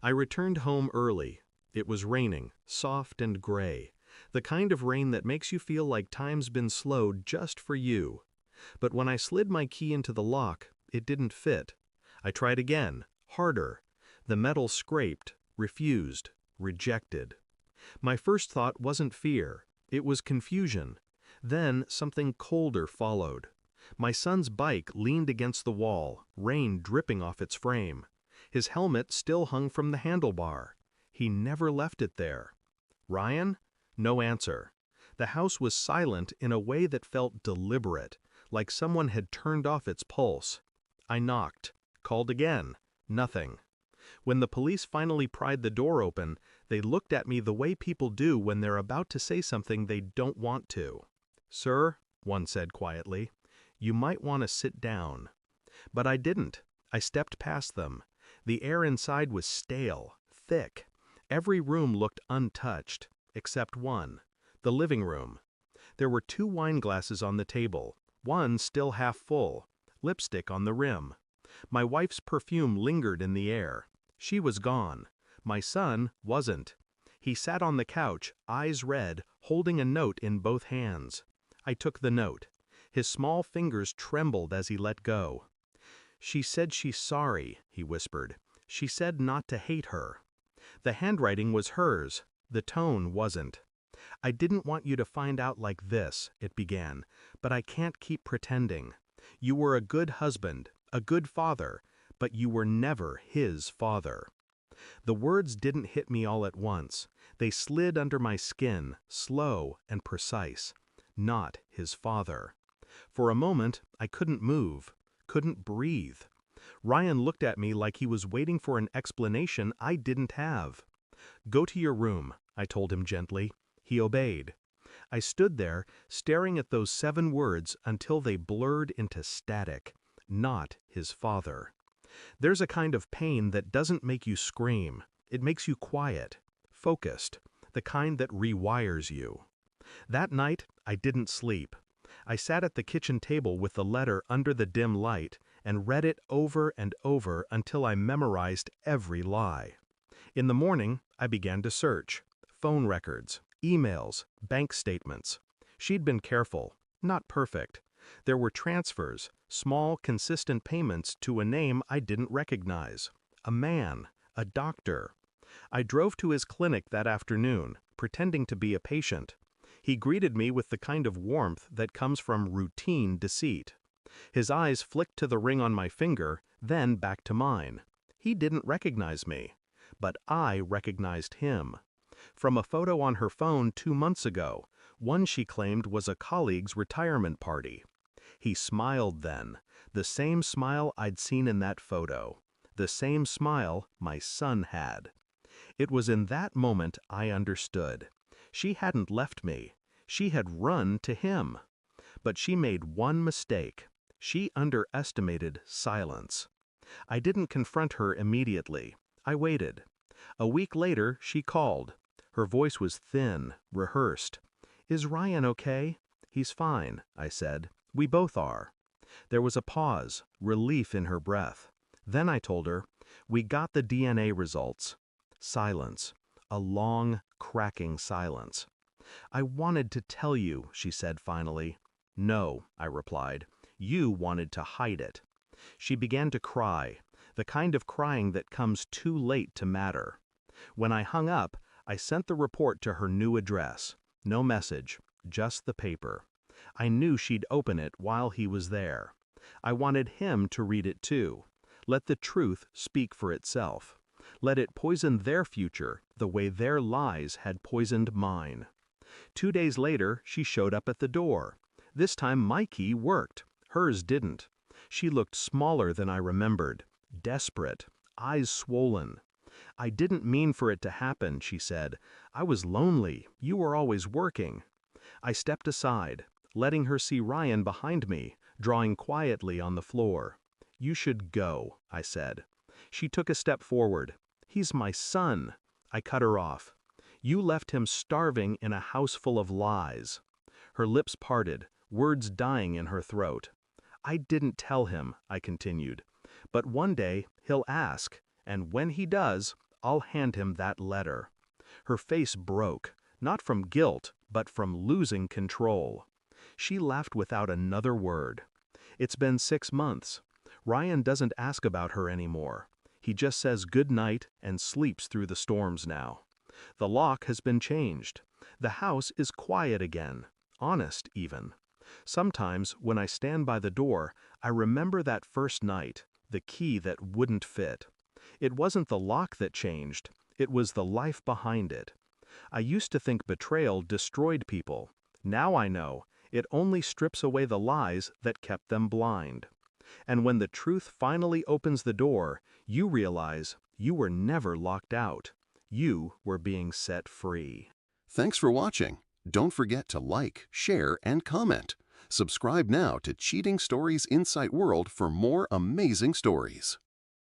I returned home early. It was raining, soft and gray, the kind of rain that makes you feel like time's been slowed just for you. But when I slid my key into the lock, it didn't fit. I tried again, harder. The metal scraped, refused, rejected. My first thought wasn't fear, it was confusion. Then something colder followed. My son's bike leaned against the wall, rain dripping off its frame. His helmet still hung from the handlebar. He never left it there. Ryan? No answer. The house was silent in a way that felt deliberate, like someone had turned off its pulse. I knocked, called again. Nothing. When the police finally pried the door open, they looked at me the way people do when they're about to say something they don't want to. "Sir," one said quietly, "you might want to sit down." But I didn't. I stepped past them. The air inside was stale, thick. Every room looked untouched, except one, the living room. There were 2 wine glasses on the table, one still half full, lipstick on the rim. My wife's perfume lingered in the air. She was gone. My son wasn't. He sat on the couch, eyes red, holding a note in both hands. I took the note. His small fingers trembled as he let go. "She said she's sorry," he whispered. "She said not to hate her." The handwriting was hers. The tone wasn't. "I didn't want you to find out like this," it began, "but I can't keep pretending. You were a good husband, a good father, but you were never his father." The words didn't hit me all at once. They slid under my skin, slow and precise. Not his father. For a moment, I couldn't move, couldn't breathe. Ryan looked at me like he was waiting for an explanation I didn't have. "Go to your room," I told him gently. He obeyed. I stood there, staring at those 7 words until they blurred into static. Not his father. There's a kind of pain that doesn't make you scream. It makes you quiet, focused, the kind that rewires you. That night, I didn't sleep. I sat at the kitchen table with the letter under the dim light and read it over and over until I memorized every lie. In the morning, I began to search. Phone records, emails, bank statements. She'd been careful, not perfect. There were transfers, small, consistent payments to a name I didn't recognize. A man, a doctor. I drove to his clinic that afternoon, pretending to be a patient. He greeted me with the kind of warmth that comes from routine deceit. His eyes flicked to the ring on my finger, then back to mine. He didn't recognize me, but I recognized him. From a photo on her phone 2 months ago, one she claimed was a colleague's retirement party. He smiled then, the same smile I'd seen in that photo, the same smile my son had. It was in that moment I understood. She hadn't left me. She had run to him. But she made one mistake. She underestimated silence. I didn't confront her immediately. I waited. A week later, she called. Her voice was thin, rehearsed. "Is Ryan okay?" "He's fine," I said. "We both are." There was a pause, relief in her breath. Then I told her, "We got the DNA results." Silence. A long, cracking silence. "I wanted to tell you," she said finally. "No," I replied. "You wanted to hide it." She began to cry, the kind of crying that comes too late to matter. When I hung up, I sent the report to her new address. No message, just the paper. I knew she'd open it while he was there. I wanted him to read it too. Let the truth speak for itself. Let it poison their future the way their lies had poisoned mine. 2 days later, she showed up at the door. This time my key worked. Hers didn't. She looked smaller than I remembered, desperate, eyes swollen. "I didn't mean for it to happen," she said. "I was lonely. You were always working." I stepped aside, letting her see Ryan behind me, drawing quietly on the floor. "You should go," I said. She took a step forward. "He's my son." I cut her off. "You left him starving in a house full of lies." Her lips parted, words dying in her throat. "I didn't tell him," I continued. "But one day he'll ask, and when he does, I'll hand him that letter." Her face broke, not from guilt, but from losing control. She laughed without another word. It's been 6 months. Ryan doesn't ask about her anymore. He just says good night and sleeps through the storms now. The lock has been changed. The house is quiet again, honest even. Sometimes, when I stand by the door, I remember that first night, the key that wouldn't fit. It wasn't the lock that changed, it was the life behind it. I used to think betrayal destroyed people. Now I know, it only strips away the lies that kept them blind. And when the truth finally opens the door, you realize you were never locked out. You were being set free. Thanks for watching. Don't forget to like, share, and comment. Subscribe now to Cheating Stories Insight World for more amazing stories.